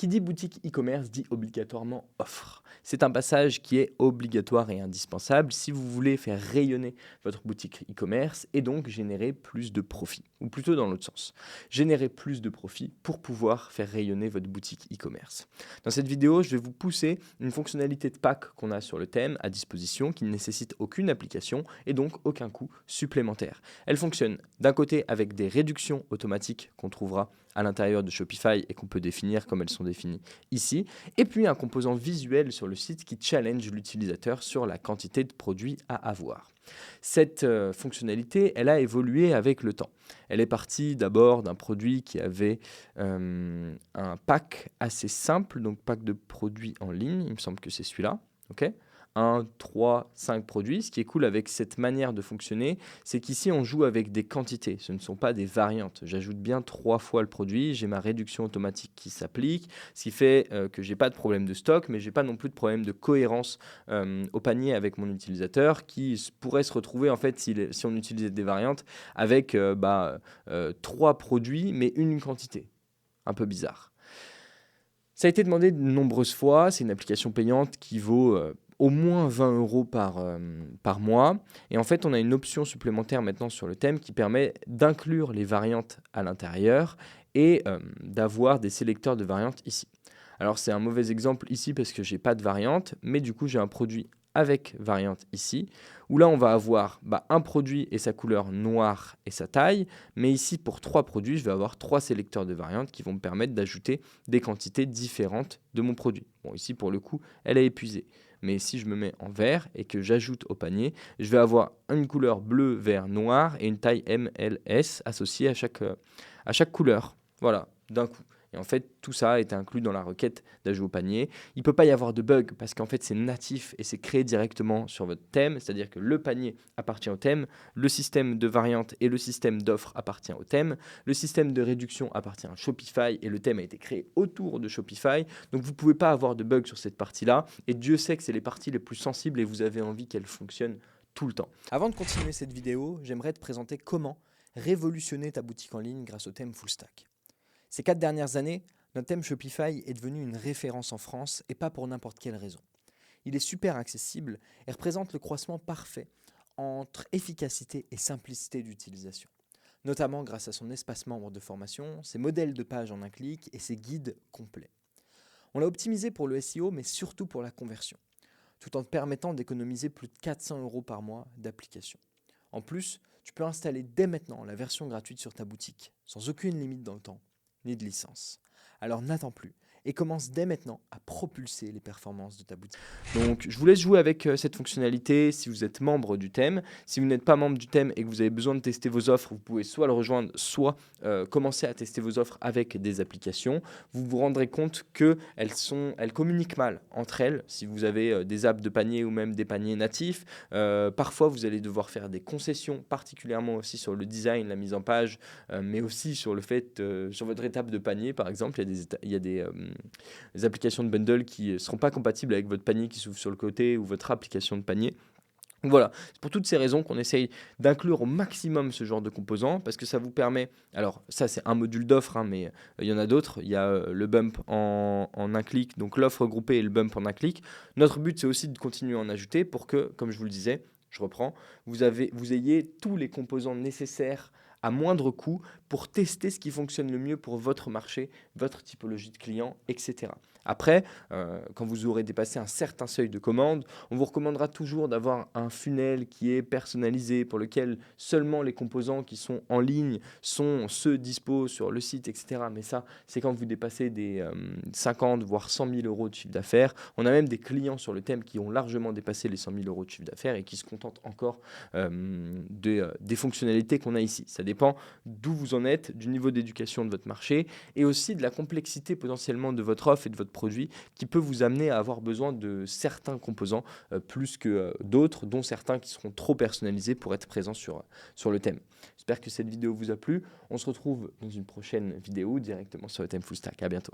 Qui dit boutique e-commerce dit obligatoirement offre. C'est un passage qui est obligatoire et indispensable si vous voulez faire rayonner votre boutique e-commerce et donc générer plus de profit. Ou plutôt dans l'autre sens, générer plus de profit pour pouvoir faire rayonner votre boutique e-commerce. Dans cette vidéo, je vais vous pousser une fonctionnalité de pack qu'on a sur le thème à disposition qui ne nécessite aucune application et donc aucun coût supplémentaire. Elle fonctionne d'un côté avec des réductions automatiques qu'on trouvera à l'intérieur de Shopify et qu'on peut définir comme elles sont définies ici, et puis un composant visuel sur le site qui challenge l'utilisateur sur la quantité de produits à avoir. Cette fonctionnalité, elle a évolué avec le temps. Elle est partie d'abord d'un produit qui avait un pack assez simple, donc pack de produits en ligne, il me semble que c'est celui-là, ok ? 1, 3, 5 produits. Ce qui est cool avec cette manière de fonctionner, c'est qu'ici, on joue avec des quantités. Ce ne sont pas des variantes. J'ajoute bien 3 fois le produit. J'ai ma réduction automatique qui s'applique, ce qui fait que je n'ai pas de problème de stock, mais je n'ai pas non plus de problème de cohérence au panier avec mon utilisateur qui pourrait se retrouver, en fait, si on utilisait des variantes, avec 3 produits, mais une quantité. Un peu bizarre. Ça a été demandé de nombreuses fois. C'est une application payante qui vaut au moins 20 € par mois. Et en fait, on a une option supplémentaire maintenant sur le thème qui permet d'inclure les variantes à l'intérieur et d'avoir des sélecteurs de variantes ici. Alors, c'est un mauvais exemple ici parce que je n'ai pas de variante, mais du coup, j'ai un produit avec variante ici, où là, on va avoir un produit et sa couleur noire et sa taille, mais ici, pour 3 produits, je vais avoir 3 sélecteurs de variantes qui vont me permettre d'ajouter des quantités différentes de mon produit. Bon, ici, pour le coup, elle est épuisée. Mais si je me mets en vert et que j'ajoute au panier, je vais avoir une couleur bleu, vert, noir et une taille MLS associée à chaque couleur. Voilà, d'un coup. Et en fait, tout ça est inclus dans la requête d'ajout au panier. Il ne peut pas y avoir de bug parce qu'en fait, c'est natif et c'est créé directement sur votre thème. C'est-à-dire que le panier appartient au thème, le système de variante et le système d'offre appartient au thème, le système de réduction appartient à Shopify et le thème a été créé autour de Shopify. Donc, vous ne pouvez pas avoir de bug sur cette partie-là. Et Dieu sait que c'est les parties les plus sensibles et vous avez envie qu'elles fonctionnent tout le temps. Avant de continuer cette vidéo, j'aimerais te présenter comment révolutionner ta boutique en ligne grâce au thème Full Stack. Ces 4 dernières années, notre thème Shopify est devenu une référence en France et pas pour n'importe quelle raison. Il est super accessible et représente le croisement parfait entre efficacité et simplicité d'utilisation, notamment grâce à son espace membre de formation, ses modèles de pages en un clic et ses guides complets. On l'a optimisé pour le SEO mais surtout pour la conversion, tout en te permettant d'économiser plus de 400 € par mois d'application. En plus, tu peux installer dès maintenant la version gratuite sur ta boutique, sans aucune limite dans le temps ni de licence. Alors n'attends plus et commence dès maintenant à propulser les performances de ta boutique. Donc je vous laisse jouer avec cette fonctionnalité si vous êtes membre du thème. Si vous n'êtes pas membre du thème et que vous avez besoin de tester vos offres, vous pouvez soit le rejoindre, soit commencer à tester vos offres avec des applications. Vous vous rendrez compte qu'elles communiquent mal entre elles. Si vous avez des apps de panier ou même des paniers natifs, parfois vous allez devoir faire des concessions, particulièrement aussi sur le design, la mise en page, mais aussi sur le fait, sur votre étape de panier par exemple, il y a des applications de bundle qui ne seront pas compatibles avec votre panier qui s'ouvre sur le côté ou votre application de panier. Voilà, c'est pour toutes ces raisons qu'on essaye d'inclure au maximum ce genre de composants parce que ça vous permet, alors ça c'est un module d'offre, mais il y en a d'autres, il y a le bump en un clic, donc l'offre groupée et le bump en un clic. Notre but c'est aussi de continuer à en ajouter pour que, comme je vous le disais, je reprends, vous ayez tous les composants nécessaires à moindre coût pour tester ce qui fonctionne le mieux pour votre marché, votre typologie de clients, etc. Après, quand vous aurez dépassé un certain seuil de commandes, on vous recommandera toujours d'avoir un funnel qui est personnalisé pour lequel seulement les composants qui sont en ligne sont ceux dispo sur le site, etc. Mais ça, c'est quand vous dépassez des 50 voire 100 000 € de chiffre d'affaires. On a même des clients sur le thème qui ont largement dépassé les 100 000 € de chiffre d'affaires et qui se contentent encore des fonctionnalités qu'on a ici. Ça dépend d'où vous en êtes, du niveau d'éducation de votre marché et aussi de la complexité potentiellement de votre offre et de votre produit qui peut vous amener à avoir besoin de certains composants plus que d'autres, dont certains qui seront trop personnalisés pour être présents sur le thème. J'espère que cette vidéo vous a plu. On se retrouve dans une prochaine vidéo directement sur le thème Full Stack. À bientôt.